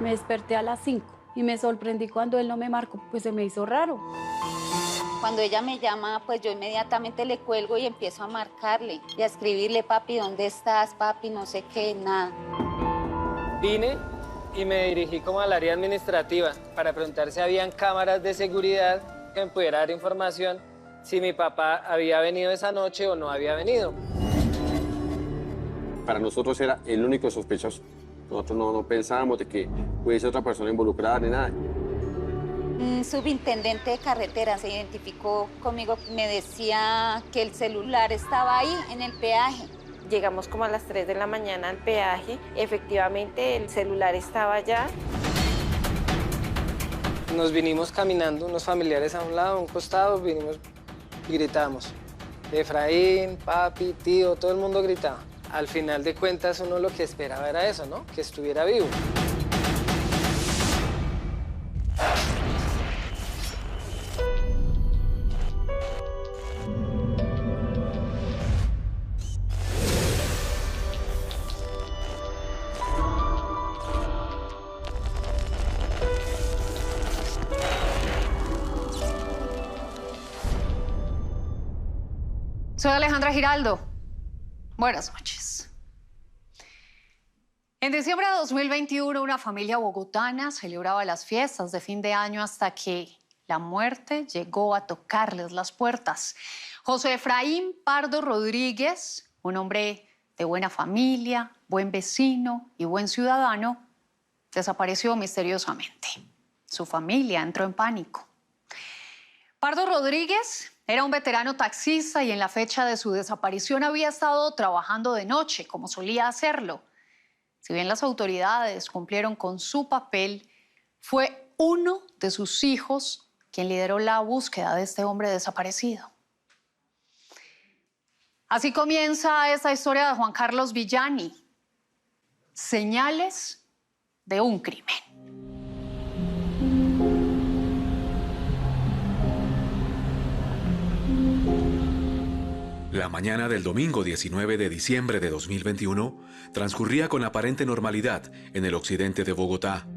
Me desperté a las 5 y me sorprendí cuando él no me marcó, pues se me hizo raro. Cuando ella me llama, pues yo inmediatamente le cuelgo y empiezo a marcarle y a escribirle, papi, ¿dónde estás, papi? No sé qué, nada. Vine y me dirigí como al área administrativa para preguntar si habían cámaras de seguridad que me pudiera dar información si mi papá había venido esa noche o no había venido. Para nosotros era el único sospechoso. Nosotros no pensábamos de que pudiese otra persona involucrada ni nada. Un subintendente de carretera se identificó conmigo, me decía que el celular estaba ahí en el peaje. Llegamos como a las 3 de la mañana al peaje, efectivamente el celular estaba allá. Nos vinimos caminando, unos familiares a un lado, a un costado, vinimos y gritamos. Efraín, papi, tío, todo el mundo gritaba. Al final de cuentas uno lo que esperaba era eso, ¿no? Que estuviera vivo. Soy Alejandra Giraldo. Buenas noches. En diciembre de 2021, una familia bogotana celebraba las fiestas de fin de año hasta que la muerte llegó a tocarles las puertas. José Efraín Pardo Rodríguez, un hombre de buena familia, buen vecino y buen ciudadano, desapareció misteriosamente. Su familia entró en pánico. Pardo Rodríguez era un veterano taxista y en la fecha de su desaparición había estado trabajando de noche, como solía hacerlo. Si bien las autoridades cumplieron con su papel, fue uno de sus hijos quien lideró la búsqueda de este hombre desaparecido. Así comienza esta historia de Juan Carlos Villani. Señales de un crimen. La mañana del domingo 19 de diciembre de 2021 transcurría con aparente normalidad en el occidente de Bogotá.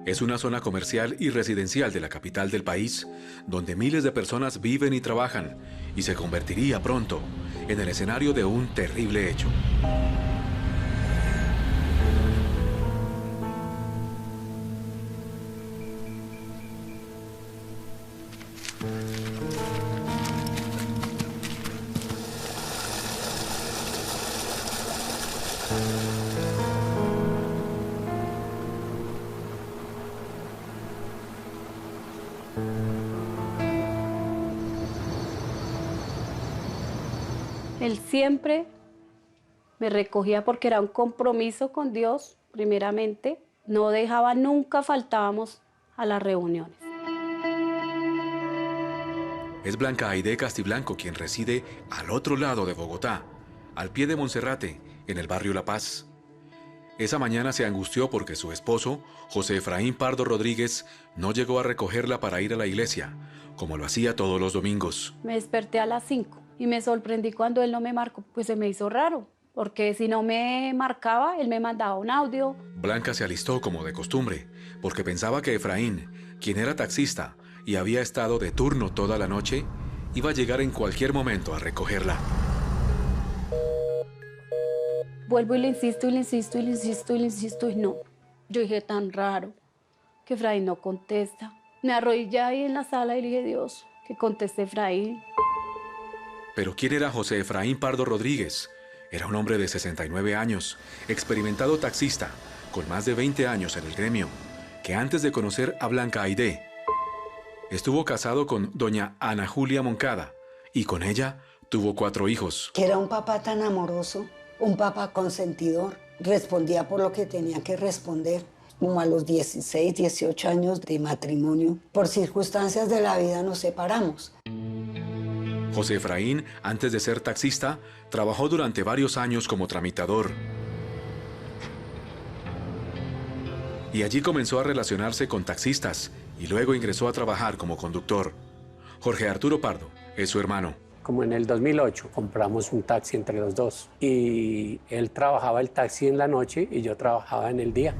Es una zona comercial y residencial de la capital del país, donde miles de personas viven y trabajan, y se convertiría pronto en el escenario de un terrible hecho. Él siempre me recogía porque era un compromiso con Dios, primeramente. No dejaba, nunca faltábamos a las reuniones. Es Blanca Aide Castiblanco quien reside al otro lado de Bogotá, al pie de Monserrate, en el barrio La Paz. Esa mañana se angustió porque su esposo, José Efraín Pardo Rodríguez, no llegó a recogerla para ir a la iglesia, como lo hacía todos los domingos. Me desperté a las 5 y me sorprendí cuando él no me marcó, pues se me hizo raro, porque si no me marcaba, él me mandaba un audio. Blanca se alistó como de costumbre, porque pensaba que Efraín, quien era taxista y había estado de turno toda la noche, iba a llegar en cualquier momento a recogerla. Vuelvo y le insisto, y le insisto, y le insisto, y le insisto, y no. Yo dije, tan raro, que Efraín no contesta. Me arrodillé ahí en la sala y le dije, Dios, que conteste Efraín. Pero ¿quién era José Efraín Pardo Rodríguez? Era un hombre de 69 años, experimentado taxista, con más de 20 años en el gremio, que antes de conocer a Blanca Aide, estuvo casado con doña Ana Julia Moncada, y con ella tuvo 4 hijos. Que era un papá tan amoroso, un papá consentidor, respondía por lo que tenía que responder. Como a los 16, 18 años de matrimonio, por circunstancias de la vida nos separamos. José Efraín, antes de ser taxista, trabajó durante varios años como tramitador. Y allí comenzó a relacionarse con taxistas y luego ingresó a trabajar como conductor. Jorge Arturo Pardo es su hermano. Como en el 2008 compramos un taxi entre los dos y él trabajaba el taxi en la noche y yo trabajaba en el día.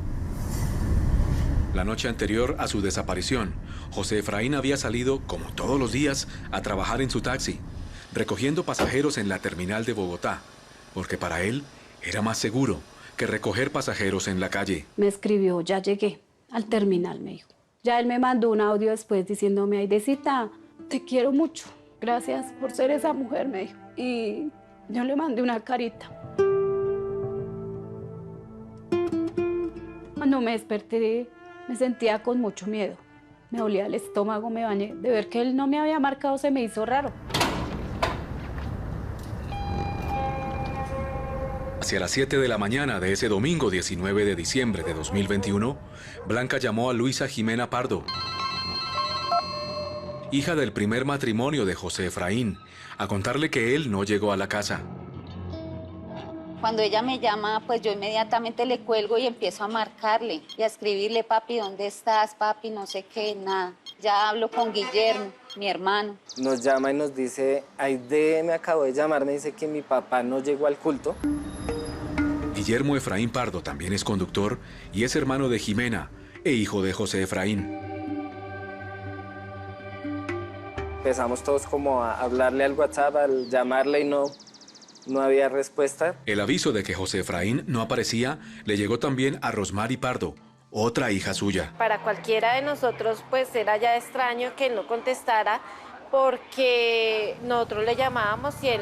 La noche anterior a su desaparición, José Efraín había salido, como todos los días, a trabajar en su taxi, recogiendo pasajeros en la terminal de Bogotá, porque para él era más seguro que recoger pasajeros en la calle. Me escribió, ya llegué al terminal, me dijo. Ya él me mandó un audio después diciéndome, Aidecita, te quiero mucho. Gracias por ser esa mujer, me dijo. Y yo le mandé una carita. Cuando me desperté, me sentía con mucho miedo. Me dolía el estómago, me bañé. De ver que él no me había marcado se me hizo raro. Hacia las 7 de la mañana de ese domingo 19 de diciembre de 2021, Blanca llamó a Luisa Jimena Pardo, hija del primer matrimonio de José Efraín, a contarle que él no llegó a la casa. Cuando ella me llama, pues yo inmediatamente le cuelgo y empiezo a marcarle y a escribirle, papi, ¿dónde estás, papi? No sé qué, nada. Ya hablo con Guillermo, mi hermano. Nos llama y nos dice, Aide me acabó de llamar, me dice que mi papá no llegó al culto. Guillermo Efraín Pardo también es conductor y es hermano de Jimena e hijo de José Efraín. Empezamos todos como a hablarle al WhatsApp, al llamarle y no había respuesta. El aviso de que José Efraín no aparecía le llegó también a Rosmary Pardo, otra hija suya. Para cualquiera de nosotros, pues era ya extraño que él no contestara porque nosotros le llamábamos y él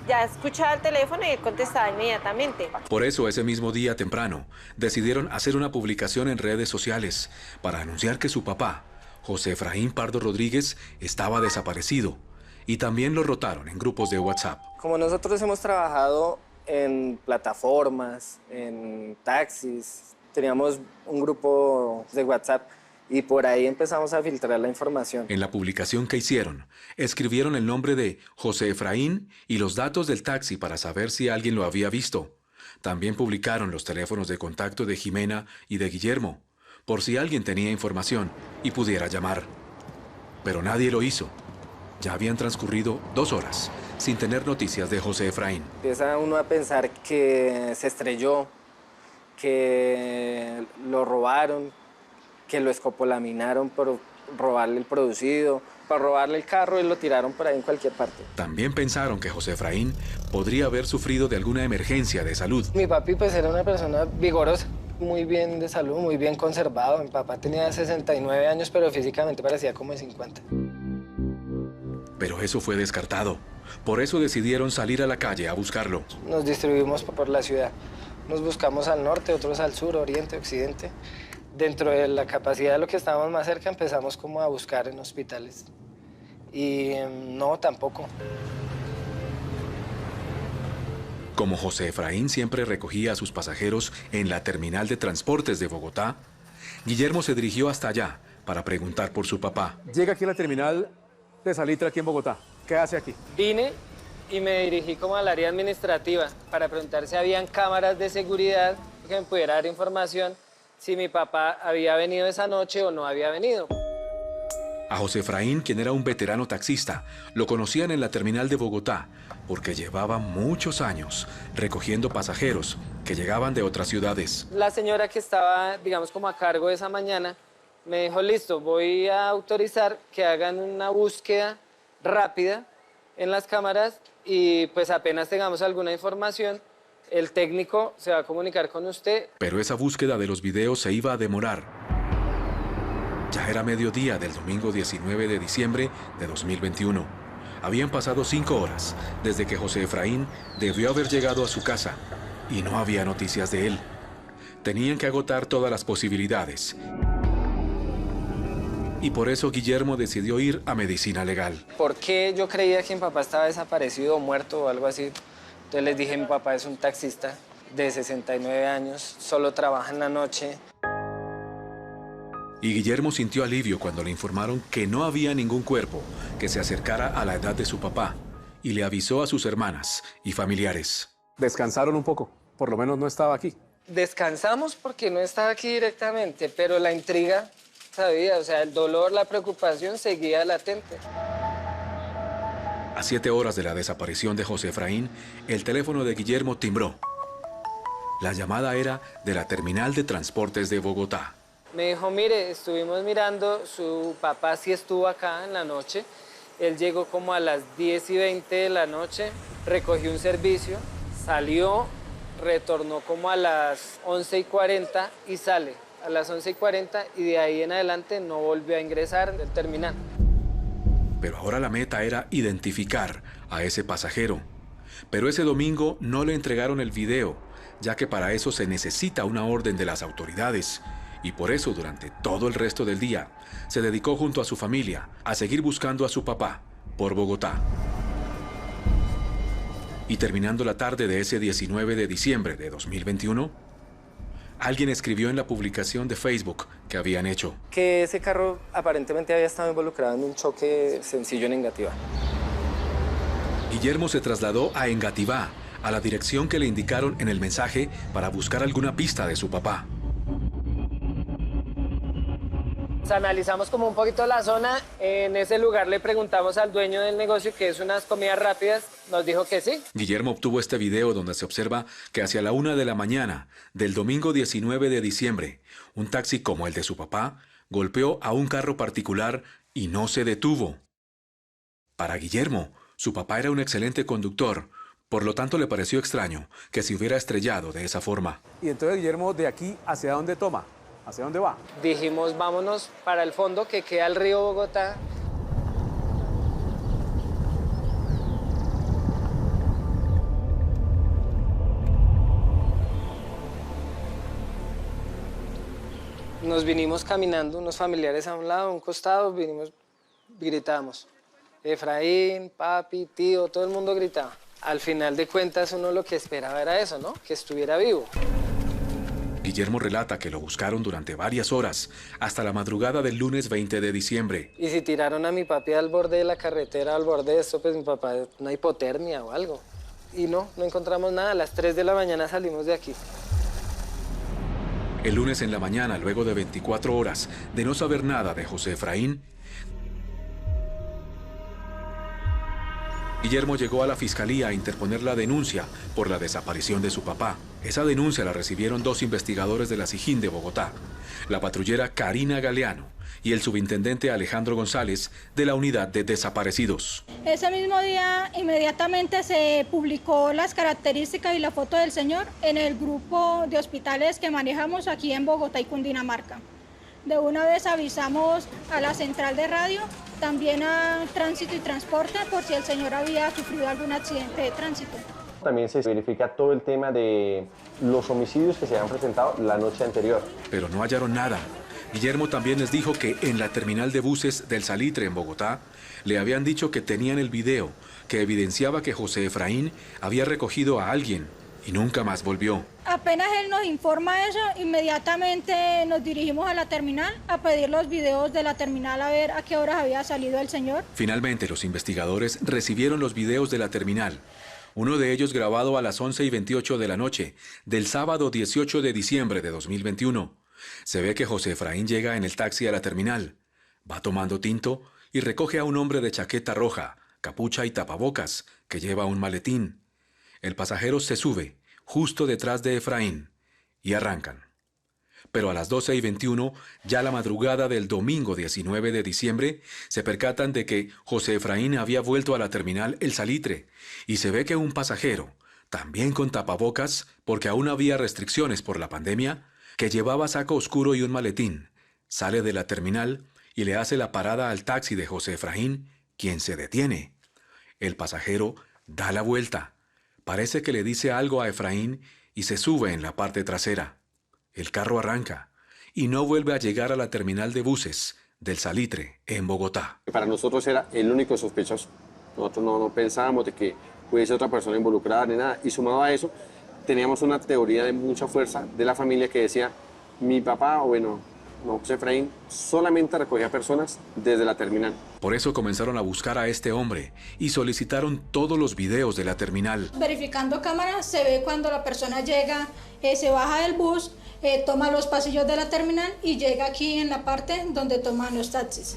ya escuchaba el teléfono y él contestaba inmediatamente. Por eso ese mismo día temprano decidieron hacer una publicación en redes sociales para anunciar que su papá, José Efraín Pardo Rodríguez, estaba desaparecido, y también lo rotaron en grupos de WhatsApp. Como nosotros hemos trabajado en plataformas, en taxis, teníamos un grupo de WhatsApp y por ahí empezamos a filtrar la información. En la publicación que hicieron, escribieron el nombre de José Efraín y los datos del taxi para saber si alguien lo había visto. También publicaron los teléfonos de contacto de Jimena y de Guillermo, por si alguien tenía información y pudiera llamar. Pero nadie lo hizo. Ya habían transcurrido 2 horas sin tener noticias de José Efraín. Empieza uno a pensar que se estrelló, que lo robaron, que lo escopolaminaron por robarle el producido, por robarle el carro y lo tiraron por ahí en cualquier parte. También pensaron que José Efraín podría haber sufrido de alguna emergencia de salud. Mi papi pues era una persona vigorosa, muy bien de salud, muy bien conservado. Mi papá tenía 69 años, pero físicamente parecía como de 50. Pero eso fue descartado. Por eso decidieron salir a la calle a buscarlo. Nos distribuimos por la ciudad. Nos buscamos al norte, otros al sur, oriente, occidente. Dentro de la capacidad de lo que estábamos más cerca, empezamos como a buscar en hospitales. Y no, tampoco. Como José Efraín siempre recogía a sus pasajeros en la terminal de transportes de Bogotá, Guillermo se dirigió hasta allá para preguntar por su papá. Llega aquí a la terminal de Salitre, aquí en Bogotá. ¿Qué hace aquí? Vine y me dirigí como al área administrativa para preguntar si habían cámaras de seguridad que me pudiera dar información si mi papá había venido esa noche o no había venido. A José Efraín, quien era un veterano taxista, lo conocían en la terminal de Bogotá porque llevaba muchos años recogiendo pasajeros que llegaban de otras ciudades. La señora que estaba, digamos, como a cargo de esa mañana, me dijo, listo, voy a autorizar que hagan una búsqueda rápida en las cámaras y pues apenas tengamos alguna información, el técnico se va a comunicar con usted. Pero esa búsqueda de los videos se iba a demorar. Ya era mediodía del domingo 19 de diciembre de 2021. Habían pasado 5 horas desde que José Efraín debió haber llegado a su casa y no había noticias de él. Tenían que agotar todas las posibilidades. Y por eso Guillermo decidió ir a medicina legal. ¿Por qué yo creía que mi papá estaba desaparecido o muerto o algo así? Entonces les dije, mi papá es un taxista de 69 años, solo trabaja en la noche. Y Guillermo sintió alivio cuando le informaron que no había ningún cuerpo que se acercara a la edad de su papá y le avisó a sus hermanas y familiares. Descansaron un poco, por lo menos no estaba aquí. Descansamos porque no estaba aquí directamente, pero la intriga, sabía, o sea, el dolor, la preocupación seguía latente. A 7 horas de la desaparición de José Efraín, el teléfono de Guillermo timbró. La llamada era de la terminal de transportes de Bogotá. Me dijo, mire, estuvimos mirando, su papá sí estuvo acá en la noche. Él llegó como a las 10:20 de la noche, recogió un servicio, salió, retornó como a las 11:40 y sale a las 11:40 y de ahí en adelante no volvió a ingresar del terminal. Pero ahora la meta era identificar a ese pasajero. Pero ese domingo no le entregaron el video, ya que para eso se necesita una orden de las autoridades. Y por eso durante todo el resto del día se dedicó junto a su familia a seguir buscando a su papá por Bogotá. Y terminando la tarde de ese 19 de diciembre de 2021, alguien escribió en la publicación de Facebook que habían hecho que ese carro aparentemente había estado involucrado en un choque sencillo en Engativá. Guillermo se trasladó a Engativá, a la dirección que le indicaron en el mensaje para buscar alguna pista de su papá. Analizamos como un poquito la zona. En ese lugar le preguntamos al dueño del negocio, que es unas comidas rápidas, nos dijo que sí. Guillermo obtuvo este video donde se observa que hacia la 1 de la mañana del domingo 19 de diciembre, un taxi como el de su papá golpeó a un carro particular y no se detuvo. Para Guillermo, su papá era un excelente conductor, por lo tanto le pareció extraño que se hubiera estrellado de esa forma. Y entonces, Guillermo, ¿de aquí hacia dónde toma? ¿Hacia dónde va? Dijimos, vámonos para el fondo que queda el río Bogotá. Nos vinimos caminando, unos familiares a un lado, a un costado, gritamos. Efraín, papi, tío, todo el mundo gritaba. Al final de cuentas uno lo que esperaba era eso, ¿no? Que estuviera vivo. Guillermo relata que lo buscaron durante varias horas, hasta la madrugada del lunes 20 de diciembre. Y si tiraron a mi papi al borde de la carretera, al borde de esto, pues mi papá, una hipotermia o algo. Y no encontramos nada. A las 3 de la mañana salimos de aquí. El lunes en la mañana, luego de 24 horas de no saber nada de José Efraín, Guillermo llegó a la fiscalía a interponer la denuncia por la desaparición de su papá. Esa denuncia la recibieron 2 investigadores de la SIJIN de Bogotá, la patrullera Karina Galeano y el subintendente Alejandro González de la Unidad de Desaparecidos. Ese mismo día inmediatamente se publicó las características y la foto del señor en el grupo de hospitales que manejamos aquí en Bogotá y Cundinamarca. De una vez avisamos a la central de radio, también a Tránsito y Transporte, por si el señor había sufrido algún accidente de tránsito. También se verifica todo el tema de los homicidios que se han presentado la noche anterior. Pero no hallaron nada. Guillermo también les dijo que en la terminal de buses del Salitre en Bogotá le habían dicho que tenían el video que evidenciaba que José Efraín había recogido a alguien y nunca más volvió. Apenas él nos informa eso, inmediatamente nos dirigimos a la terminal a pedir los videos de la terminal a ver a qué horas había salido el señor. Finalmente los investigadores recibieron los videos de la terminal. Uno de ellos grabado a las 11:28 de la noche del sábado 18 de diciembre de 2021. Se ve que José Efraín llega en el taxi a la terminal, va tomando tinto y recoge a un hombre de chaqueta roja, capucha y tapabocas, que lleva un maletín. El pasajero se sube justo detrás de Efraín y arrancan. Pero a las 12:21, ya la madrugada del domingo 19 de diciembre, se percatan de que José Efraín había vuelto a la terminal El Salitre y se ve que un pasajero, también con tapabocas, porque aún había restricciones por la pandemia, que llevaba saco oscuro y un maletín, sale de la terminal y le hace la parada al taxi de José Efraín, quien se detiene. El pasajero da la vuelta. Parece que le dice algo a Efraín y se sube en la parte trasera. El carro arranca y no vuelve a llegar a la terminal de buses del Salitre en Bogotá. Para nosotros era el único sospechoso. Nosotros no pensábamos de que pudiese otra persona involucrada ni nada. Y sumado a eso, teníamos una teoría de mucha fuerza de la familia que decía, mi papá, José Efraín, solamente recogía personas desde la terminal. Por eso comenzaron a buscar a este hombre y solicitaron todos los videos de la terminal. Verificando cámaras se ve cuando la persona llega, se baja del bus, toma los pasillos de la terminal y llega aquí en la parte donde toman los taxis.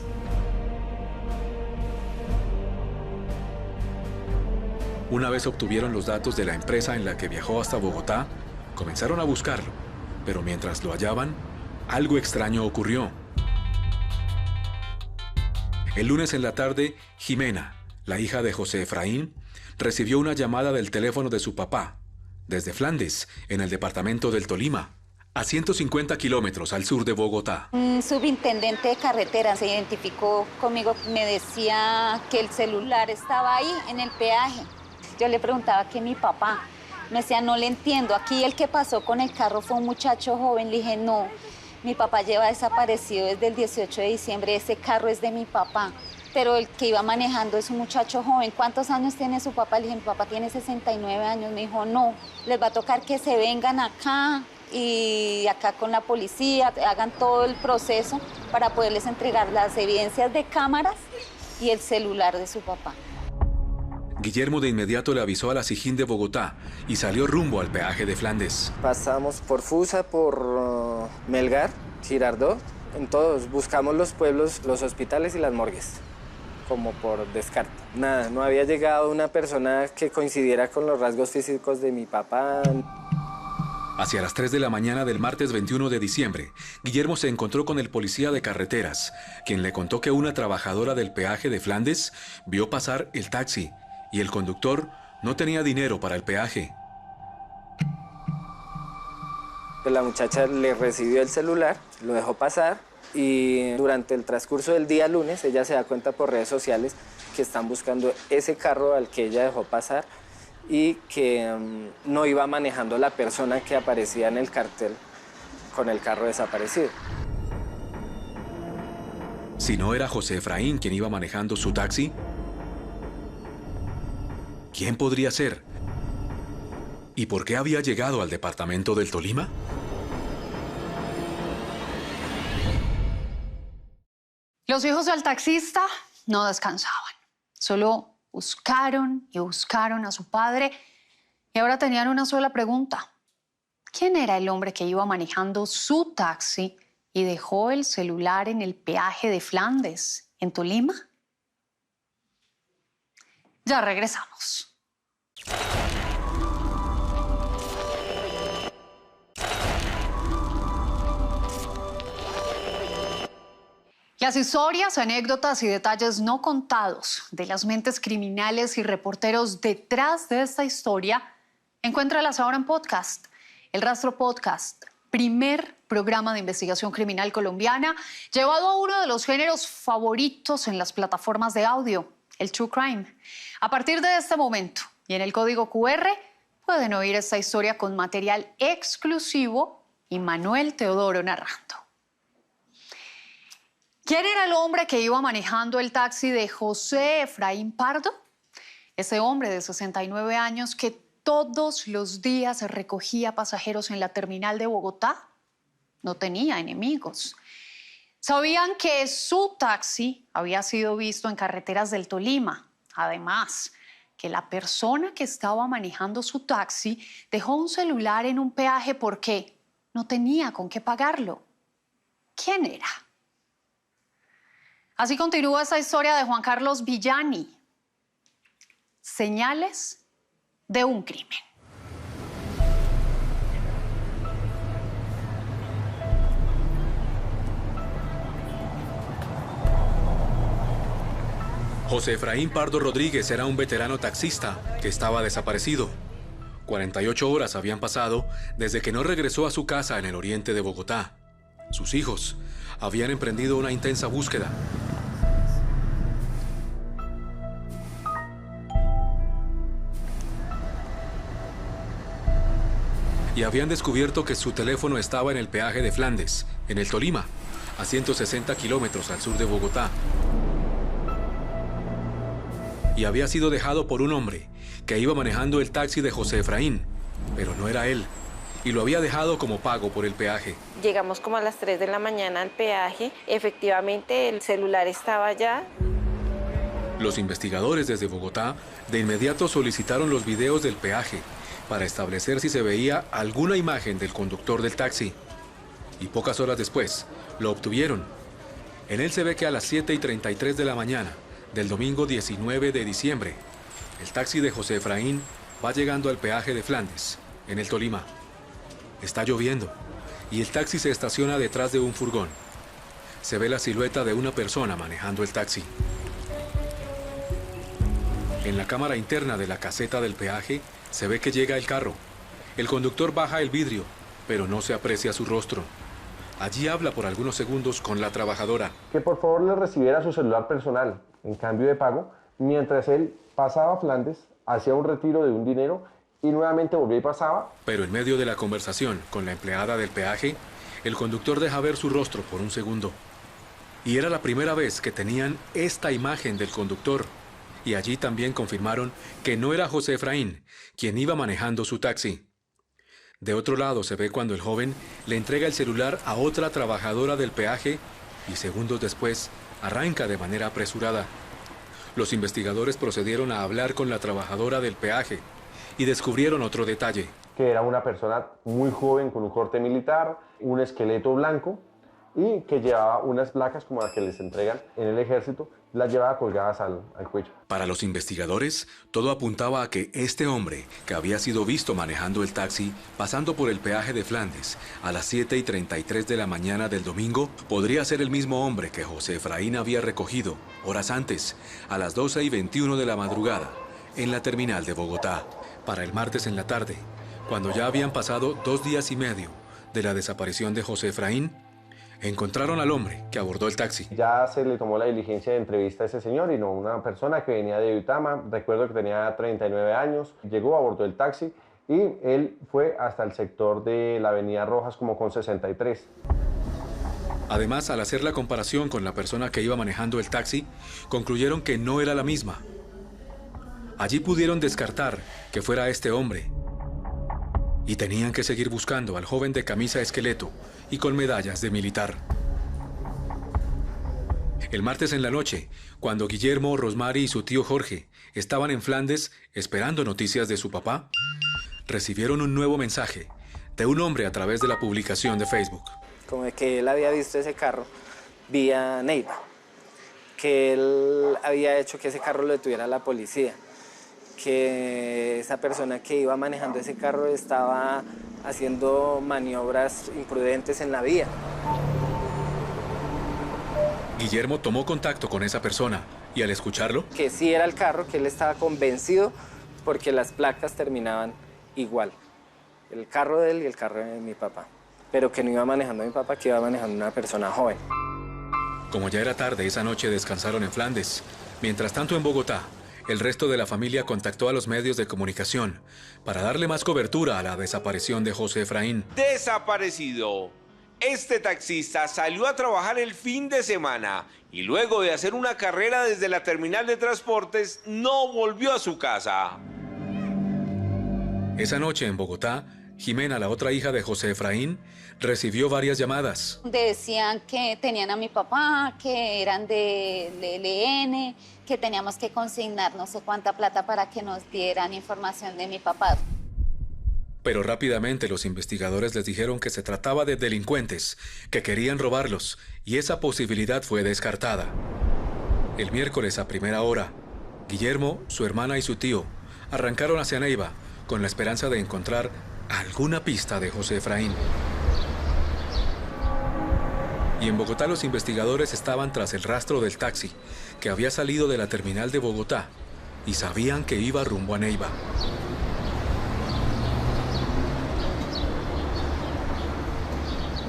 Una vez obtuvieron los datos de la empresa en la que viajó hasta Bogotá, comenzaron a buscarlo, pero mientras lo hallaban, algo extraño ocurrió. El lunes en la tarde, Jimena, la hija de José Efraín, recibió una llamada del teléfono de su papá, desde Flandes, en el departamento del Tolima, a 150 kilómetros al sur de Bogotá. Un subintendente de carretera se identificó conmigo, me decía que el celular estaba ahí en el peaje. Yo le preguntaba que mi papá, me decía, no le entiendo, aquí el que pasó con el carro fue un muchacho joven. Le dije, no, mi papá lleva desaparecido desde el 18 de diciembre, ese carro es de mi papá. Pero el que iba manejando es un muchacho joven. ¿Cuántos años tiene su papá? Le dije, mi papá tiene 69 años. Me dijo, no, les va a tocar que se vengan acá y acá con la policía, hagan todo el proceso para poderles entregar las evidencias de cámaras y el celular de su papá. Guillermo de inmediato le avisó a la SIJIN de Bogotá y salió rumbo al peaje de Flandes. Pasamos por Fusa, por Melgar, Girardot, en todos buscamos los pueblos, los hospitales y las morgues, como por descarte. Nada, no había llegado una persona que coincidiera con los rasgos físicos de mi papá. Hacia las 3 de la mañana del martes 21 de diciembre, Guillermo se encontró con el policía de carreteras, quien le contó que una trabajadora del peaje de Flandes vio pasar el taxi y el conductor no tenía dinero para el peaje. La muchacha le recibió el celular, lo dejó pasar y durante el transcurso del día lunes ella se da cuenta por redes sociales que están buscando ese carro al que ella dejó pasar y que no iba manejando la persona que aparecía en el cartel con el carro desaparecido. Si no era José Efraín quien iba manejando su taxi, ¿quién podría ser? ¿Y por qué había llegado al departamento del Tolima? Los hijos del taxista no descansaban. Solo buscaron y buscaron a su padre y ahora tenían una sola pregunta. ¿Quién era el hombre que iba manejando su taxi y dejó el celular en el peaje de Flandes, en Tolima? Ya regresamos. Las historias, anécdotas y detalles no contados de las mentes criminales y reporteros detrás de esta historia, encuéntralas ahora en podcast. El Rastro Podcast, primer programa de investigación criminal colombiana, llevado a uno de los géneros favoritos en las plataformas de audio, el True Crime. A partir de este momento y en el código QR, pueden oír esta historia con material exclusivo y Manuel Teodoro narrando. ¿Quién era el hombre que iba manejando el taxi de José Efraín Pardo? Ese hombre de 69 años que todos los días recogía pasajeros en la terminal de Bogotá. No tenía enemigos. Sabían que su taxi había sido visto en carreteras del Tolima. Además, que la persona que estaba manejando su taxi dejó un celular en un peaje porque no tenía con qué pagarlo. ¿Quién era? Así continúa esta historia de Juan Carlos Villani. Señales de un crimen. José Efraín Pardo Rodríguez era un veterano taxista que estaba desaparecido. 48 horas habían pasado desde que no regresó a su casa en el oriente de Bogotá. Sus hijos habían emprendido una intensa búsqueda. Y habían descubierto que su teléfono estaba en el peaje de Flandes, en el Tolima, a 160 kilómetros al sur de Bogotá. Y había sido dejado por un hombre que iba manejando el taxi de José Efraín, pero no era él, y lo había dejado como pago por el peaje. Llegamos como a las 3 de la mañana al peaje. Efectivamente, el celular estaba allá. Los investigadores desde Bogotá de inmediato solicitaron los videos del peaje para establecer si se veía alguna imagen del conductor del taxi. Y pocas horas después, lo obtuvieron. En él se ve que a las 7:33 de la mañana del domingo 19 de diciembre, El taxi de José Efraín va llegando al peaje de Flandes, en el Tolima. Está lloviendo y el taxi se estaciona detrás de un furgón. Se ve la silueta de una persona manejando el taxi. En la cámara interna de la caseta del peaje se ve que llega el carro. El conductor baja el vidrio, pero no se aprecia su rostro. Allí habla por algunos segundos con la trabajadora. Que por favor le recibiera su celular personal en cambio de pago, mientras él pasaba a Flandes, hacía un retiro de un dinero y nuevamente volvía y pasaba. Pero en medio de la conversación con la empleada del peaje, el conductor deja ver su rostro por un segundo. Y era la primera vez que tenían esta imagen del conductor. Y allí también confirmaron que no era José Efraín quien iba manejando su taxi. De otro lado se ve cuando el joven le entrega el celular a otra trabajadora del peaje y segundos después arranca de manera apresurada. Los investigadores procedieron a hablar con la trabajadora del peaje y descubrieron otro detalle. Que era una persona muy joven con un corte militar, un esqueleto blanco y que llevaba unas placas como las que les entregan en el ejército, las llevaba colgadas al cuello. Para los investigadores, todo apuntaba a que este hombre, que había sido visto manejando el taxi, pasando por el peaje de Flandes a las 7:33 de la mañana del domingo, podría ser el mismo hombre que José Efraín había recogido, horas antes, a las 12:21 de la madrugada, en la terminal de Bogotá. Para el martes en la tarde, cuando ya habían pasado 2 días y medio de la desaparición de José Efraín, encontraron al hombre que abordó el taxi. Ya se le tomó la diligencia de entrevista a ese señor y no una persona que venía de Uitama. Recuerdo que tenía 39 años, llegó, abordó el taxi y él fue hasta el sector de la avenida Rojas como con 63. Además, al hacer la comparación con la persona que iba manejando el taxi, concluyeron que no era la misma. Allí pudieron descartar que fuera este hombre. Y tenían que seguir buscando al joven de camisa esqueleto y con medallas de militar. El martes en la noche, cuando Guillermo, Rosmary y su tío Jorge estaban en Flandes esperando noticias de su papá, recibieron un nuevo mensaje de un hombre a través de la publicación de Facebook. Como de que él había visto ese carro vía Neiva, que él había hecho que ese carro lo detuviera la policía, que esa persona que iba manejando ese carro estaba haciendo maniobras imprudentes en la vía. Guillermo tomó contacto con esa persona y al escucharlo, Que sí era el carro, que él estaba convencido porque las placas terminaban igual. El carro de él y el carro de mi papá. Pero que no iba manejando mi papá, que iba manejando una persona joven. como ya era tarde esa noche, descansaron en Flandes. Mientras tanto, en Bogotá, el resto de la familia contactó a los medios de comunicación para darle más cobertura a la desaparición de José Efraín. Desaparecido. Este taxista salió a trabajar el fin de semana y luego de hacer una carrera desde la terminal de transportes, no volvió a su casa. Esa noche en Bogotá, Jimena, la otra hija de José Efraín, recibió varias llamadas. Decían que tenían a mi papá, que eran del ELN, que teníamos que consignar no sé cuánta plata para que nos dieran información de mi papá. Pero rápidamente los investigadores les dijeron que se trataba de delincuentes, que querían robarlos, y esa posibilidad fue descartada. El miércoles a primera hora, Guillermo, su hermana y su tío arrancaron hacia Neiva con la esperanza de encontrar alguna pista de José Efraín. Y en Bogotá los investigadores estaban tras el rastro del taxi que había salido de la terminal de Bogotá y sabían que iba rumbo a Neiva.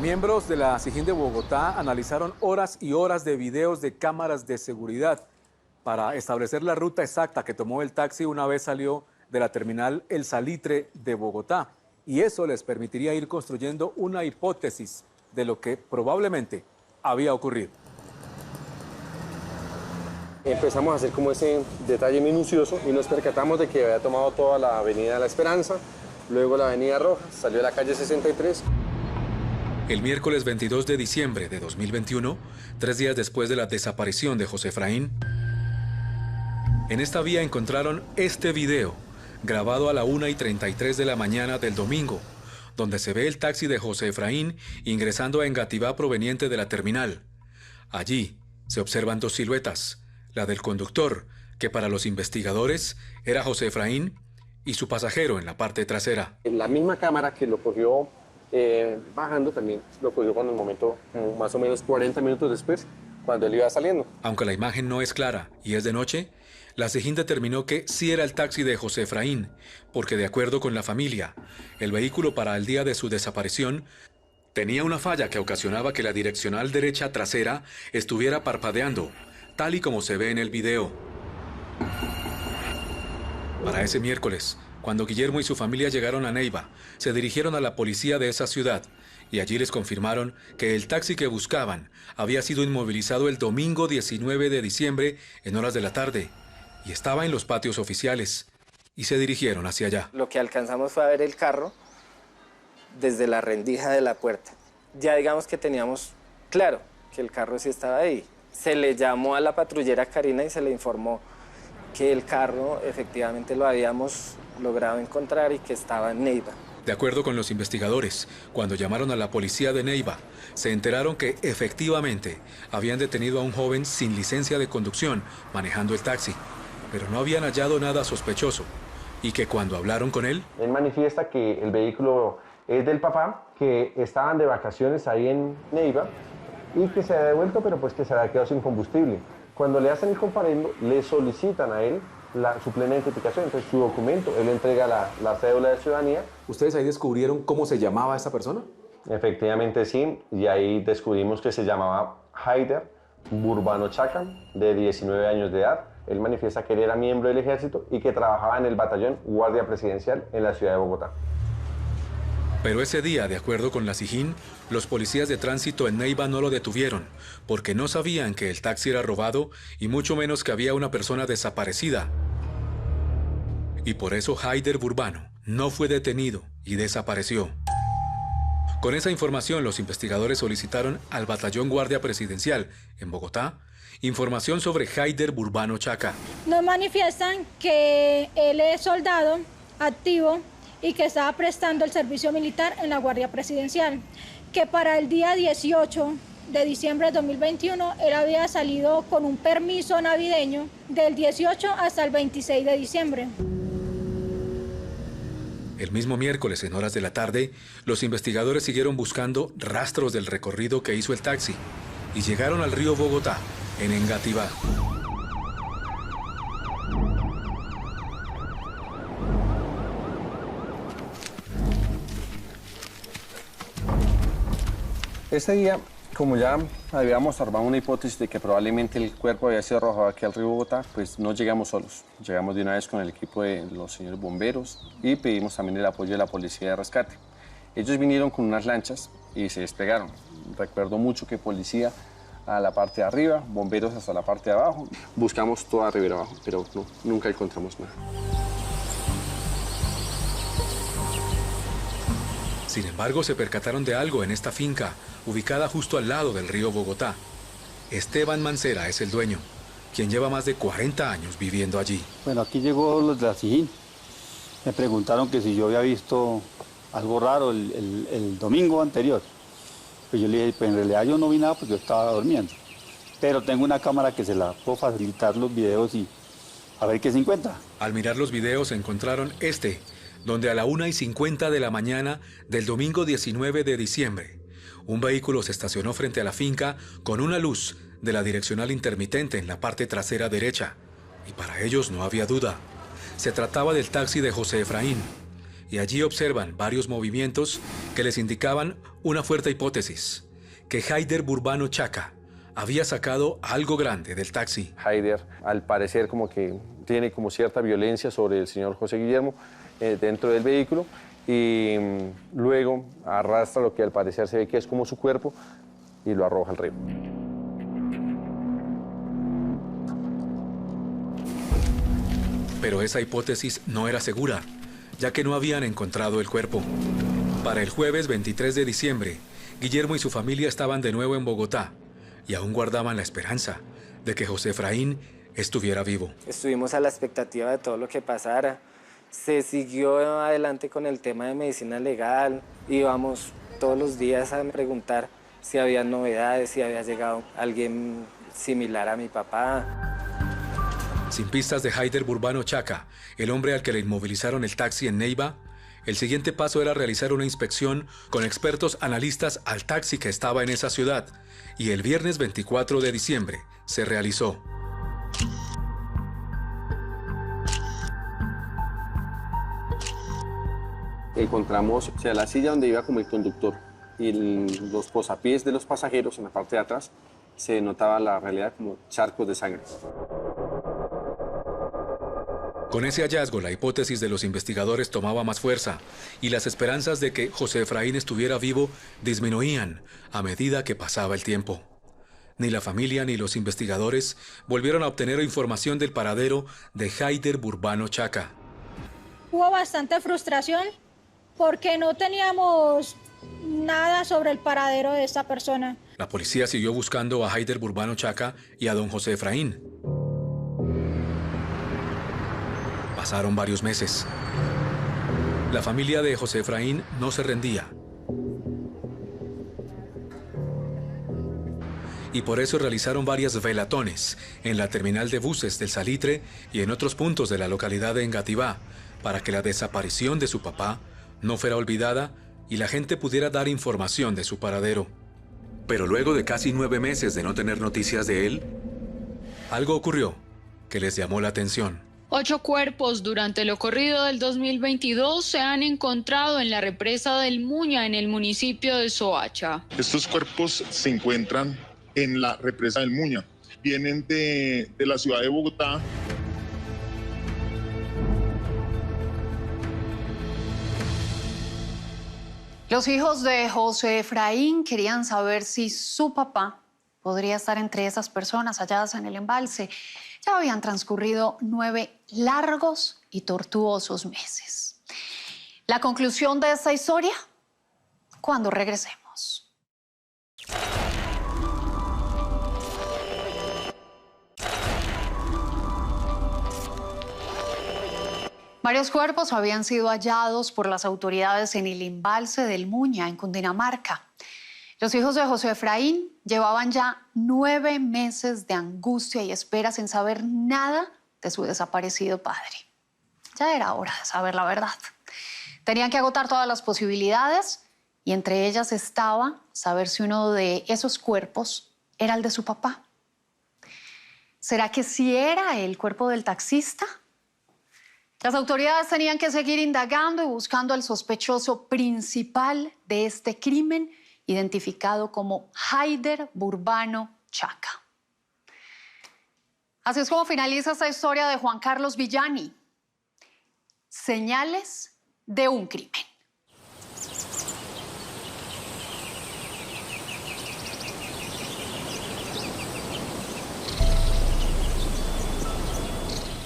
Miembros de la SIJIN de Bogotá analizaron horas y horas de videos de cámaras de seguridad para establecer la ruta exacta que tomó el taxi una vez salió de la terminal El Salitre de Bogotá. Y eso les permitiría ir construyendo una hipótesis de lo que probablemente había ocurrido. Empezamos a hacer como ese detalle minucioso y nos percatamos de que había tomado toda la avenida La Esperanza, luego la avenida Rojas, salió a la calle 63. El miércoles 22 de diciembre de 2021, 3 días después de la desaparición de José Efraín, en esta vía encontraron este video, grabado a la 1:33 de la mañana del domingo, donde se ve el taxi de José Efraín ingresando a Engativá proveniente de la terminal. Allí se observan dos siluetas, la del conductor, que para los investigadores era José Efraín y su pasajero en la parte trasera. La misma cámara que lo cogió bajando también lo cogió cuando el momento, más o menos 40 minutos después, cuando él iba saliendo. Aunque la imagen no es clara y es de noche, la SIJIN determinó que sí era el taxi de José Efraín, porque de acuerdo con la familia, el vehículo para el día de su desaparición tenía una falla que ocasionaba que la direccional derecha trasera estuviera parpadeando, tal y como se ve en el video. Para ese miércoles, cuando Guillermo y su familia llegaron a Neiva, se dirigieron a la policía de esa ciudad y allí les confirmaron que el taxi que buscaban había sido inmovilizado el domingo 19 de diciembre en horas de la tarde y estaba en los patios oficiales y se dirigieron hacia allá. Lo que alcanzamos fue a ver el carro desde la rendija de la puerta. Ya digamos que teníamos claro que el carro sí estaba ahí. Se le llamó a la patrullera Karina y se le informó que el carro efectivamente lo habíamos logrado encontrar y que estaba en Neiva. De acuerdo con los investigadores, cuando llamaron a la policía de Neiva, se enteraron que efectivamente habían detenido a un joven sin licencia de conducción manejando el taxi, pero no habían hallado nada sospechoso y que cuando hablaron con él... Él manifiesta que el vehículo es del papá, que estaban de vacaciones ahí en Neiva y que se ha devuelto, pero pues que se había quedado sin combustible. Cuando le hacen el comparendo, le solicitan a él su plena identificación, entonces su documento, él entrega la cédula de ciudadanía. ¿Ustedes ahí descubrieron cómo se llamaba esta persona? Efectivamente sí, y ahí descubrimos que se llamaba Haider Burbano Chaca, de 19 años de edad. Él manifiesta que él era miembro del ejército y que trabajaba en el batallón Guardia Presidencial en la ciudad de Bogotá. Pero ese día, de acuerdo con la SIJIN, los policías de tránsito en Neiva no lo detuvieron, porque no sabían que el taxi era robado y mucho menos que había una persona desaparecida. Y por eso Haider Burbano no fue detenido y desapareció. Con esa información, los investigadores solicitaron al Batallón Guardia Presidencial en Bogotá información sobre Haider Burbano Chaca. Nos manifiestan que él es soldado activo y que estaba prestando el servicio militar en la Guardia Presidencial, que para el día 18 de diciembre de 2021 él había salido con un permiso navideño del 18 hasta el 26 de diciembre. El mismo miércoles, en horas de la tarde, los investigadores siguieron buscando rastros del recorrido que hizo el taxi y llegaron al río Bogotá, en Engativá. Ese día, como ya habíamos armado una hipótesis de que probablemente el cuerpo había sido arrojado aquí al río Bogotá, pues no llegamos solos. Llegamos de una vez con el equipo de los señores bomberos y pedimos también el apoyo de la policía de rescate. Ellos vinieron con unas lanchas y se despegaron. Recuerdo mucho que policía a la parte de arriba, bomberos hasta la parte de abajo. Buscamos toda Ribera abajo, pero no, nunca encontramos nada. Sin embargo, se percataron de algo en esta finca, ubicada justo al lado del río Bogotá. Esteban Mancera es el dueño, quien lleva más de 40 años viviendo allí. Bueno, aquí llegó los de la SIJIN. Me preguntaron que si yo había visto algo raro el domingo anterior. Pues yo le dije, pues en realidad yo no vi nada porque yo estaba durmiendo. Pero tengo una cámara que se la puedo facilitar los videos y a ver qué se encuentra. Al mirar los videos encontraron donde a la 1:50 de la mañana del domingo 19 de diciembre, un vehículo se estacionó frente a la finca con una luz de la direccional intermitente en la parte trasera derecha. Y para ellos no había duda. Se trataba del taxi de José Efraín. Y allí observan varios movimientos que les indicaban una fuerte hipótesis, que Haider Burbano Chaca había sacado algo grande del taxi. Haider, al parecer, como que tiene como cierta violencia sobre el señor José Guillermo dentro del vehículo y luego arrastra lo que al parecer se ve que es como su cuerpo y lo arroja al río. Pero esa hipótesis no era segura, ya que no habían encontrado el cuerpo. Para el jueves 23 de diciembre, Guillermo y su familia estaban de nuevo en Bogotá y aún guardaban la esperanza de que José Efraín estuviera vivo. Estuvimos a la expectativa de todo lo que pasara. Se siguió adelante con el tema de medicina legal. Íbamos todos los días a preguntar si había novedades, si había llegado alguien similar a mi papá. Sin pistas de Haider Burbano Chaca, el hombre al que le inmovilizaron el taxi en Neiva, el siguiente paso era realizar una inspección con expertos analistas al taxi que estaba en esa ciudad, y el viernes 24 de diciembre se realizó. Encontramos, la silla donde iba como el conductor y los posapiés de los pasajeros en la parte de atrás, se notaba la realidad como charcos de sangre. Con ese hallazgo, la hipótesis de los investigadores tomaba más fuerza y las esperanzas de que José Efraín estuviera vivo disminuían a medida que pasaba el tiempo. Ni la familia ni los investigadores volvieron a obtener información del paradero de Haider Burbano Chaca. Hubo bastante frustración porque no teníamos nada sobre el paradero de esta persona. La policía siguió buscando a Haider Burbano Chaca y a don José Efraín. Pasaron varios meses. La familia de José Efraín no se rendía. Y por eso realizaron varias velatones en la terminal de buses del Salitre y en otros puntos de la localidad de Engativá, para que la desaparición de su papá no fuera olvidada y la gente pudiera dar información de su paradero. Pero luego de casi 9 meses de no tener noticias de él, algo ocurrió que les llamó la atención. 8 cuerpos durante lo corrido del 2022 se han encontrado en la represa del Muña, en el municipio de Soacha. Estos cuerpos se encuentran en la represa del Muña. Vienen de la ciudad de Bogotá. Los hijos de José Efraín querían saber si su papá podría estar entre esas personas halladas en el embalse. Ya habían transcurrido 9 largos y tortuosos meses. La conclusión de esta historia, cuando regresemos. Varios cuerpos habían sido hallados por las autoridades en el embalse del Muña, en Cundinamarca. Los hijos de José Efraín llevaban ya 9 meses de angustia y espera sin saber nada de su desaparecido padre. Ya era hora de saber la verdad. Tenían que agotar todas las posibilidades y entre ellas estaba saber si uno de esos cuerpos era el de su papá. ¿Será que sí era el cuerpo del taxista? Las autoridades tenían que seguir indagando y buscando al sospechoso principal de este crimen, identificado como Haider Burbano Chaca. Así es como finaliza esta historia de Juan Carlos Villani. Señales de un crimen.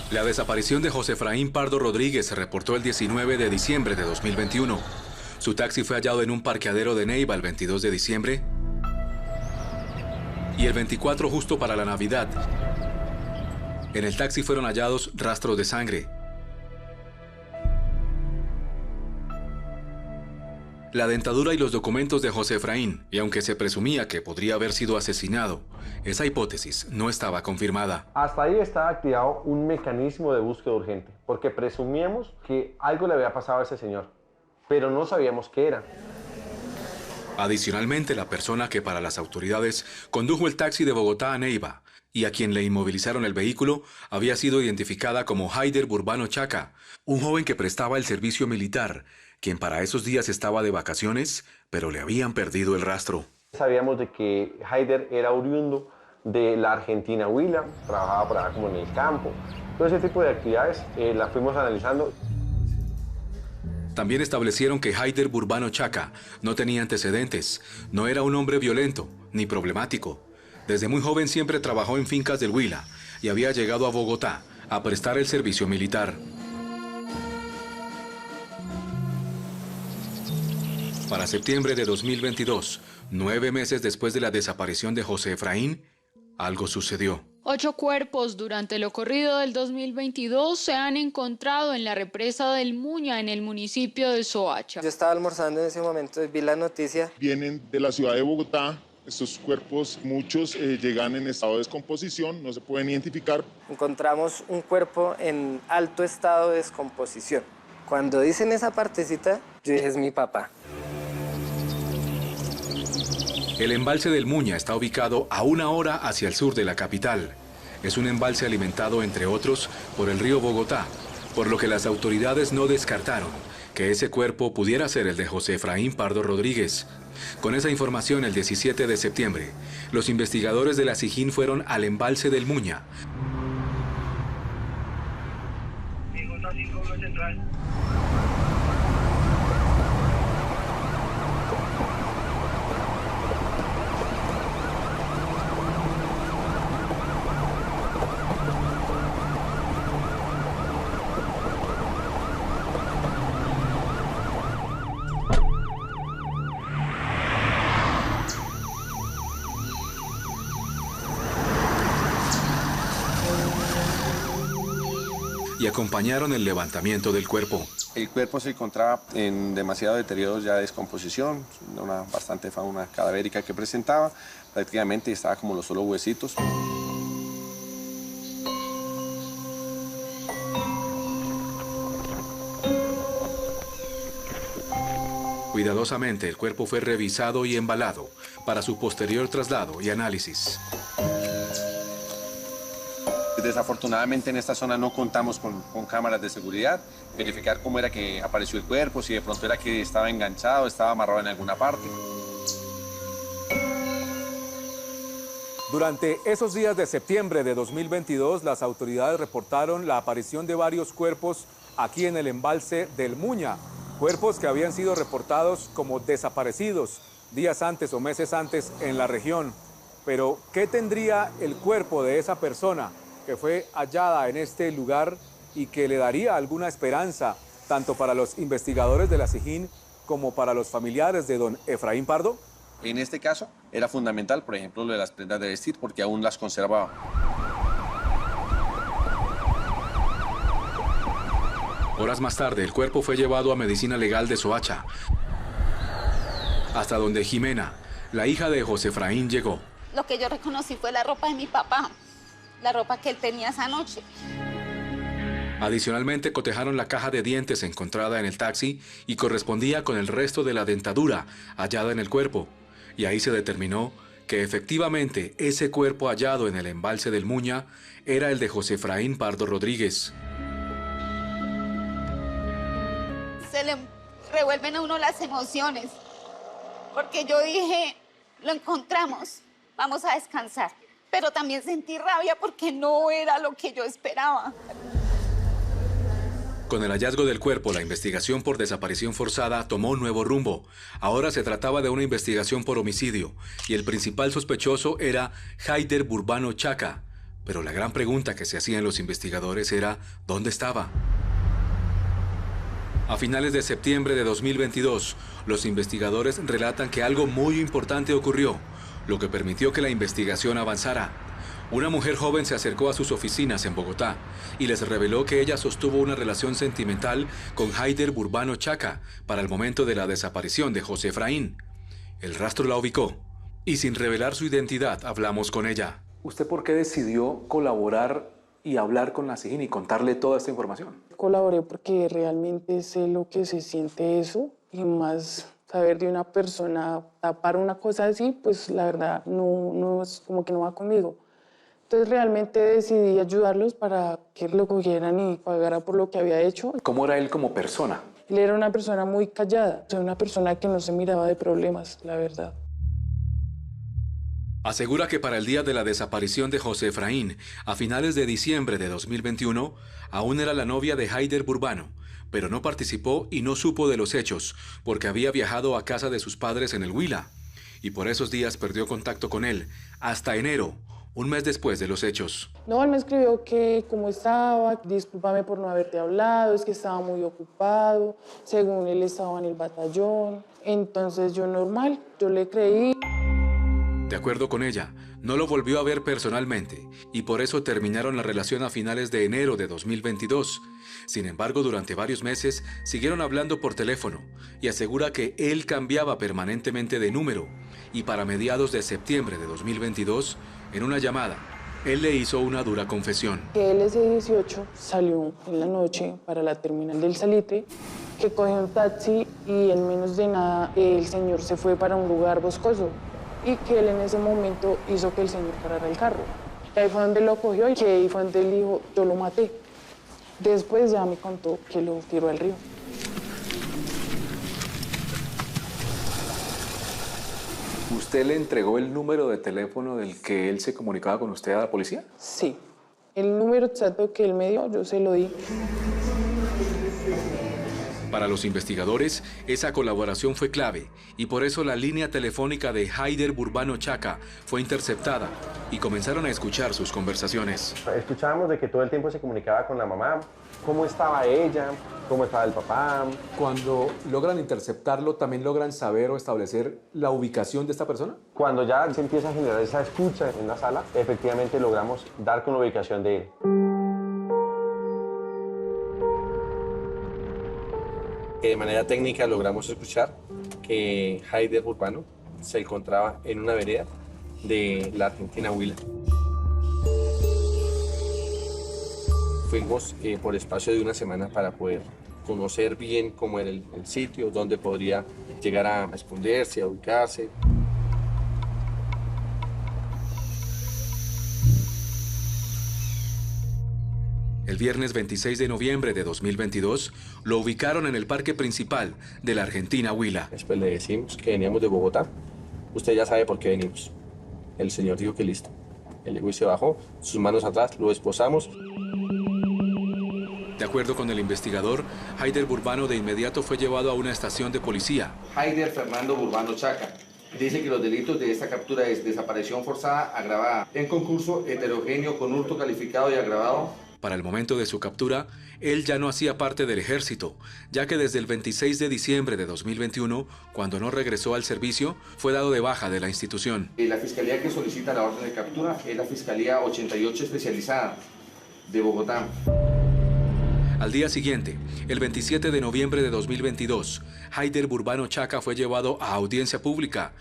La desaparición de José Efraín Pardo Rodríguez se reportó el 19 de diciembre de 2021. Su taxi fue hallado en un parqueadero de Neiva el 22 de diciembre y el 24 justo para la Navidad. En el taxi fueron hallados rastros de sangre. La dentadura y los documentos de José Efraín, y aunque se presumía que podría haber sido asesinado, esa hipótesis no estaba confirmada. Hasta ahí estaba activado un mecanismo de búsqueda urgente, porque presumíamos que algo le había pasado a ese señor, pero no sabíamos qué era. Adicionalmente, la persona que para las autoridades condujo el taxi de Bogotá a Neiva y a quien le inmovilizaron el vehículo había sido identificada como Haider Burbano Chaca, un joven que prestaba el servicio militar, quien para esos días estaba de vacaciones, pero le habían perdido el rastro. Sabíamos de que Haider era oriundo de la Argentina Huila, trabajaba por allá como en el campo. Todo ese tipo de actividades las fuimos analizando. También establecieron que Haider Burbano Chaca no tenía antecedentes, no era un hombre violento ni problemático. Desde muy joven siempre trabajó en fincas del Huila y había llegado a Bogotá a prestar el servicio militar. Para septiembre de 2022, 9 meses después de la desaparición de José Efraín, algo sucedió. 8 cuerpos durante lo corrido del 2022 se han encontrado en la represa del Muña, en el municipio de Soacha. Yo estaba almorzando en ese momento y vi la noticia. Vienen de la ciudad de Bogotá. Estos cuerpos, muchos llegan en estado de descomposición, no se pueden identificar. Encontramos un cuerpo en alto estado de descomposición. Cuando dicen esa partecita, yo dije, es mi papá. El embalse del Muña está ubicado a 1 hora hacia el sur de la capital. Es un embalse alimentado, entre otros, por el río Bogotá, por lo que las autoridades no descartaron que ese cuerpo pudiera ser el de José Efraín Pardo Rodríguez. Con esa información, el 17 de septiembre, los investigadores de la SIJÍN fueron al embalse del Muña. Y acompañaron el levantamiento del cuerpo. El cuerpo se encontraba en demasiado deterioro ya de descomposición, una bastante fauna cadavérica que presentaba, prácticamente estaba como los solo huesitos. Cuidadosamente, el cuerpo fue revisado y embalado para su posterior traslado y análisis. Desafortunadamente en esta zona no contamos con cámaras de seguridad, verificar cómo era que apareció el cuerpo, si de pronto era que estaba enganchado, estaba amarrado en alguna parte. Durante esos días de septiembre de 2022, las autoridades reportaron la aparición de varios cuerpos aquí en el embalse del Muña, cuerpos que habían sido reportados como desaparecidos días antes o meses antes en la región. Pero, ¿qué tendría el cuerpo de esa persona que fue hallada en este lugar y que le daría alguna esperanza tanto para los investigadores de la SIJÍN como para los familiares de don Efraín Pardo? En este caso era fundamental, por ejemplo, lo de las prendas de vestir, porque aún las conservaba. Horas más tarde, el cuerpo fue llevado a Medicina Legal de Soacha, hasta donde Jimena, la hija de José Efraín, llegó. Lo que yo reconocí fue la ropa de mi papá, la ropa que él tenía esa noche. Adicionalmente, cotejaron la caja de dientes encontrada en el taxi y correspondía con el resto de la dentadura hallada en el cuerpo. Y ahí se determinó que efectivamente ese cuerpo hallado en el embalse del Muña era el de José Efraín Pardo Rodríguez. Se le revuelven a uno las emociones, porque yo dije, lo encontramos, vamos a descansar. Pero también sentí rabia porque no era lo que yo esperaba. Con el hallazgo del cuerpo, la investigación por desaparición forzada tomó un nuevo rumbo. Ahora se trataba de una investigación por homicidio y el principal sospechoso era Haider Burbano Chaca. Pero la gran pregunta que se hacían los investigadores era ¿dónde estaba? A finales de septiembre de 2022, los investigadores relatan que algo muy importante ocurrió, lo que permitió que la investigación avanzara. Una mujer joven se acercó a sus oficinas en Bogotá y les reveló que ella sostuvo una relación sentimental con Haider Burbano Chaca para el momento de la desaparición de José Efraín. El rastro la ubicó y sin revelar su identidad hablamos con ella. ¿Usted por qué decidió colaborar y hablar con la SIJÍN y contarle toda esta información? Colaboré porque realmente sé lo que se siente eso y más saber de una persona tapar una cosa así, pues la verdad no es como que no va conmigo. Entonces realmente decidí ayudarlos para que lo cogieran y pagara por lo que había hecho. ¿Cómo era él como persona? Él era una persona muy callada, o sea, una persona que no se miraba de problemas, la verdad. Asegura que para el día de la desaparición de José Efraín, a finales de diciembre de 2021, aún era la novia de Haider Burbano, pero no participó y no supo de los hechos, porque había viajado a casa de sus padres en el Huila, y por esos días perdió contacto con él, hasta enero, un mes después de los hechos. No, él me escribió que cómo estaba, discúlpame por no haberte hablado, es que estaba muy ocupado, según él estaba en el batallón, entonces yo normal, yo le creí. De acuerdo con ella, no lo volvió a ver personalmente y por eso terminaron la relación a finales de enero de 2022. Sin embargo, durante varios meses siguieron hablando por teléfono y asegura que él cambiaba permanentemente de número y para mediados de septiembre de 2022, en una llamada, él le hizo una dura confesión. Que él ese 18 salió en la noche para la terminal del Salitre, que cogió un taxi y en menos de nada el señor se fue para un lugar boscoso y que él en ese momento hizo que el señor parara el carro. Y ahí fue donde lo cogió y que ahí fue donde él dijo, yo lo maté. Después ya me contó que lo tiró al río. ¿Usted le entregó el número de teléfono del que él se comunicaba con usted a la policía? Sí. El número exacto que él me dio, yo se lo di. Para los investigadores, esa colaboración fue clave y por eso la línea telefónica de Haider Burbano Chaca fue interceptada y comenzaron a escuchar sus conversaciones. Escuchábamos de que todo el tiempo se comunicaba con la mamá, cómo estaba ella, cómo estaba el papá. Cuando logran interceptarlo, ¿también logran saber o establecer la ubicación de esta persona? Cuando ya se empieza a generar esa escucha en la sala, efectivamente logramos dar con la ubicación de él. De manera técnica logramos escuchar que Haider Burbano se encontraba en una vereda de la Argentina Huila. Fuimos por espacio de una semana para poder conocer bien cómo era el sitio, dónde podría llegar a esconderse, a ubicarse. El viernes 26 de noviembre de 2022, lo ubicaron en el parque principal de la Argentina Huila. Después le decimos que veníamos de Bogotá. Usted ya sabe por qué venimos. El señor dijo que listo. El llegó y se bajó, sus manos atrás, lo esposamos. De acuerdo con el investigador, Haider Burbano de inmediato fue llevado a una estación de policía. Haider Fernando Burbano Chaca dice que los delitos de esta captura es desaparición forzada agravada en concurso heterogéneo con hurto calificado y agravado. Para el momento de su captura, él ya no hacía parte del ejército, ya que desde el 26 de diciembre de 2021, cuando no regresó al servicio, fue dado de baja de la institución. La fiscalía que solicita la orden de captura es la Fiscalía 88 Especializada de Bogotá. Al día siguiente, el 27 de noviembre de 2022, Haider Burbano Chaca fue llevado a audiencia pública,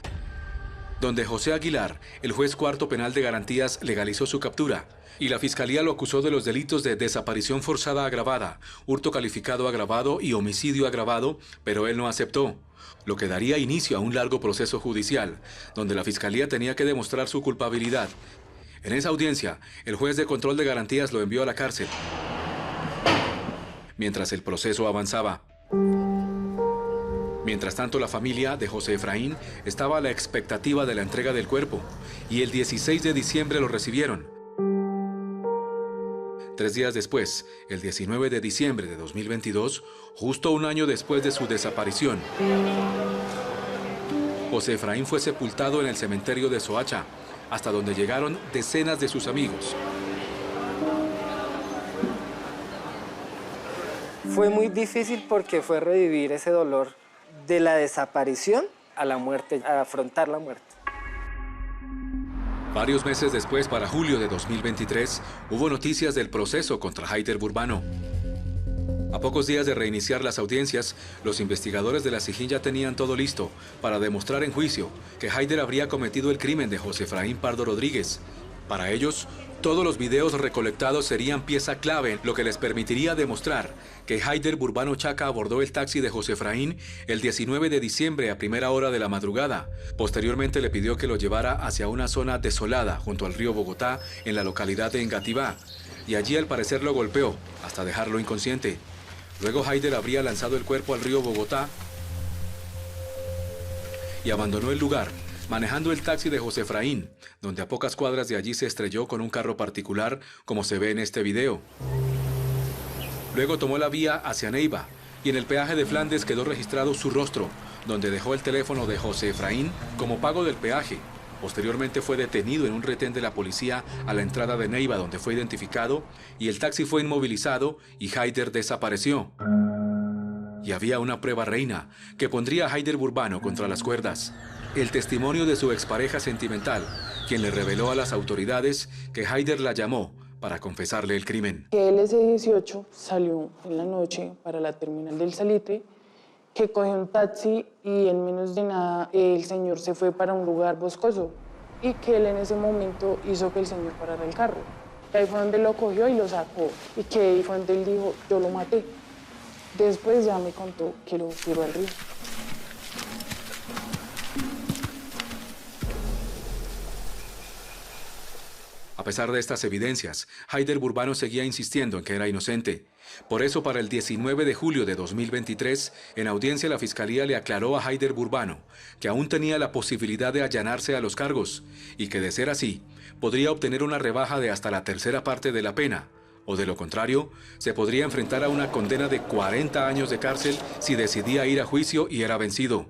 donde José Aguilar, el juez cuarto penal de garantías, legalizó su captura y la fiscalía lo acusó de los delitos de desaparición forzada agravada, hurto calificado agravado y homicidio agravado, pero él no aceptó, lo que daría inicio a un largo proceso judicial, donde la fiscalía tenía que demostrar su culpabilidad. En esa audiencia, el juez de control de garantías lo envió a la cárcel, mientras el proceso avanzaba. Mientras tanto, la familia de José Efraín estaba a la expectativa de la entrega del cuerpo y el 16 de diciembre lo recibieron. 3 días después, el 19 de diciembre de 2022, justo un año después de su desaparición, José Efraín fue sepultado en el cementerio de Soacha, hasta donde llegaron decenas de sus amigos. Fue muy difícil porque fue revivir ese dolor de la desaparición a la muerte, a afrontar la muerte. Varios meses después, para julio de 2023, hubo noticias del proceso contra Haider Burbano. A pocos días de reiniciar las audiencias, los investigadores de la SIJIN ya tenían todo listo para demostrar en juicio que Haider habría cometido el crimen de José Efraín Pardo Rodríguez. Para ellos, todos los videos recolectados serían pieza clave, lo que les permitiría demostrar que Haider Burbano Chaca abordó el taxi de José Efraín el 19 de diciembre a primera hora de la madrugada. Posteriormente le pidió que lo llevara hacia una zona desolada junto al río Bogotá en la localidad de Engativá, y allí al parecer lo golpeó hasta dejarlo inconsciente. Luego Haider habría lanzado el cuerpo al río Bogotá y abandonó el lugar, manejando el taxi de José Efraín, donde a pocas cuadras de allí se estrelló con un carro particular, como se ve en este video. Luego tomó la vía hacia Neiva, y en el peaje de Flandes quedó registrado su rostro, donde dejó el teléfono de José Efraín como pago del peaje. Posteriormente fue detenido en un retén de la policía a la entrada de Neiva, donde fue identificado, y el taxi fue inmovilizado y Haider desapareció. Y había una prueba reina que pondría a Haider Burbano contra las cuerdas: el testimonio de su expareja sentimental, quien le reveló a las autoridades que Haider la llamó para confesarle el crimen. Que él ese 18 salió en la noche para la terminal del Salitre que cogió un taxi y en menos de nada el señor se fue para un lugar boscoso y que él en ese momento hizo que el señor parara el carro. Ahí fue donde lo cogió y lo sacó y que ahí fue donde él dijo, yo lo maté. Después ya me contó que lo tiró al río. A pesar de estas evidencias, Haider Burbano seguía insistiendo en que era inocente. Por eso, para el 19 de julio de 2023, en audiencia la Fiscalía le aclaró a Haider Burbano que aún tenía la posibilidad de allanarse a los cargos y que, de ser así, podría obtener una rebaja de hasta la tercera parte de la pena, o de lo contrario, se podría enfrentar a una condena de 40 años de cárcel si decidía ir a juicio y era vencido.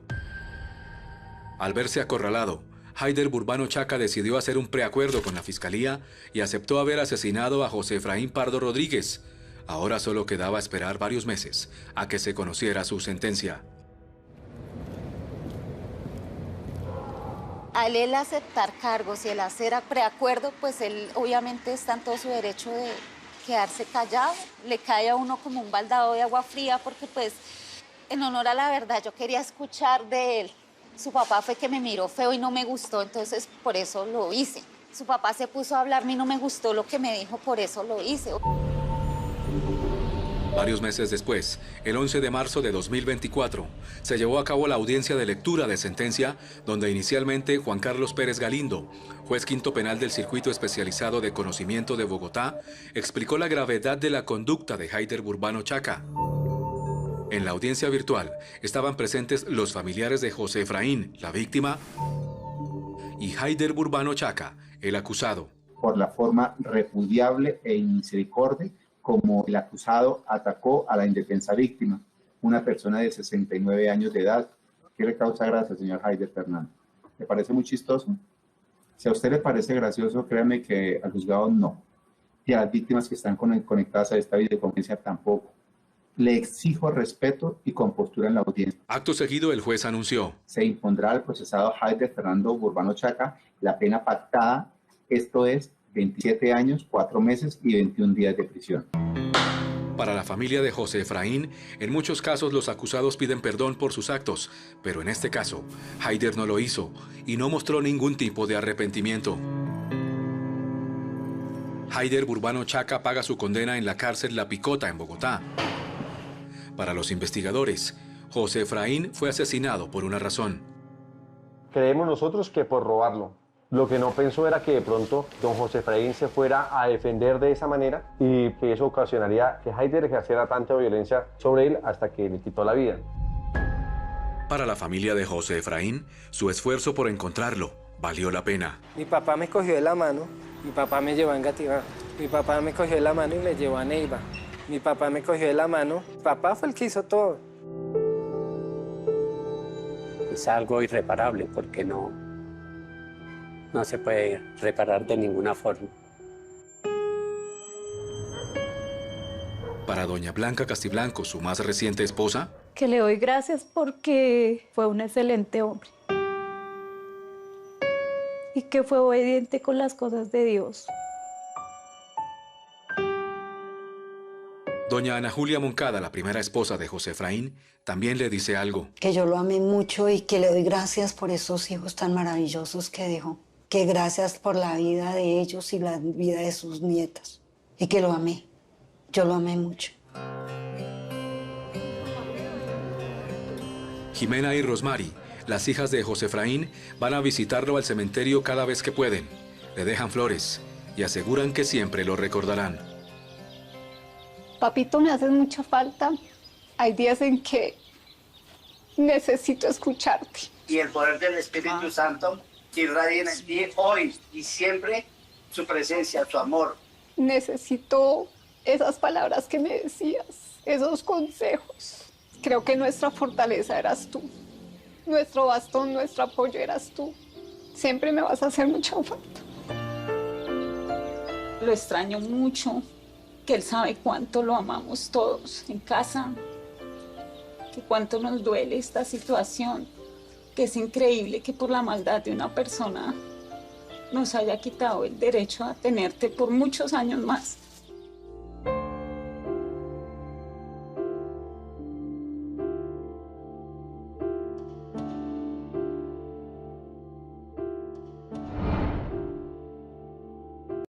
Al verse acorralado, Haider Burbano Chaca decidió hacer un preacuerdo con la Fiscalía y aceptó haber asesinado a José Efraín Pardo Rodríguez. Ahora solo quedaba esperar varios meses a que se conociera su sentencia. Al él aceptar cargos y el hacer preacuerdo, pues él obviamente está en todo su derecho de quedarse callado. Le cae a uno como un baldado de agua fría porque pues en honor a la verdad yo quería escuchar de él. Su papá fue que me miró feo y no me gustó, entonces por eso lo hice. Su papá se puso a hablarme y no me gustó lo que me dijo, por eso lo hice. Varios meses después, el 11 de marzo de 2024, se llevó a cabo la audiencia de lectura de sentencia, donde inicialmente Juan Carlos Pérez Galindo, juez quinto penal del Circuito Especializado de Conocimiento de Bogotá, explicó la gravedad de la conducta de Haider Burbano Chaca. En la audiencia virtual estaban presentes los familiares de José Efraín, la víctima, y Haider Burbano Chaca, el acusado. Por la forma repudiable e inmisericordia como el acusado atacó a la indefensa víctima, una persona de 69 años de edad. ¿Qué le causa gracia, señor Haider Fernando? ¿Le parece muy chistoso? Si a usted le parece gracioso, créame que al juzgado no. Y a las víctimas que están conectadas a esta videoconferencia tampoco. Le exijo respeto y compostura en la audiencia. Acto seguido, el juez anunció: se impondrá al procesado Haider Fernando Burbano Chaca la pena pactada, esto es 27 años, 4 meses y 21 días de prisión. Para la familia de José Efraín, en muchos casos los acusados piden perdón por sus actos, pero en este caso, Haider no lo hizo y no mostró ningún tipo de arrepentimiento. Haider Burbano Chaca paga su condena en la cárcel La Picota, en Bogotá. Para los investigadores, José Efraín fue asesinado por una razón. Creemos nosotros que por robarlo. Lo que no pensó era que de pronto don José Efraín se fuera a defender de esa manera y que eso ocasionaría que Haider ejerciera tanta violencia sobre él hasta que le quitó la vida. Para la familia de José Efraín, su esfuerzo por encontrarlo valió la pena. Mi papá me cogió de la mano, mi papá me llevó a Engativá, mi papá me cogió de la mano y me llevó a Neiva. Mi papá me cogió de la mano, mi papá fue el que hizo todo. Es algo irreparable porque no se puede reparar de ninguna forma. Para doña Blanca Castiblanco, su más reciente esposa, que le doy gracias porque fue un excelente hombre y que fue obediente con las cosas de Dios. doña Ana Julia Moncada, la primera esposa de José Efraín, también le dice algo. Que yo lo amé mucho y que le doy gracias por esos hijos tan maravillosos que dejó. Que gracias por la vida de ellos y la vida de sus nietas. Y que lo amé. Yo lo amé mucho. Jimena y Rosmary, las hijas de José Efraín, van a visitarlo al cementerio cada vez que pueden. Le dejan flores y aseguran que siempre lo recordarán. Papito, me haces mucha falta. Hay días en que necesito escucharte. Y el poder del Espíritu Santo que irradia en ti hoy y siempre, su presencia, su amor. Necesito esas palabras que me decías, esos consejos. Creo que nuestra fortaleza eras tú. Nuestro bastón, nuestro apoyo eras tú. Siempre me vas a hacer mucha falta. Lo extraño mucho, que él sabe cuánto lo amamos todos en casa, que cuánto nos duele esta situación, que es increíble que por la maldad de una persona nos haya quitado el derecho a tenerte por muchos años más.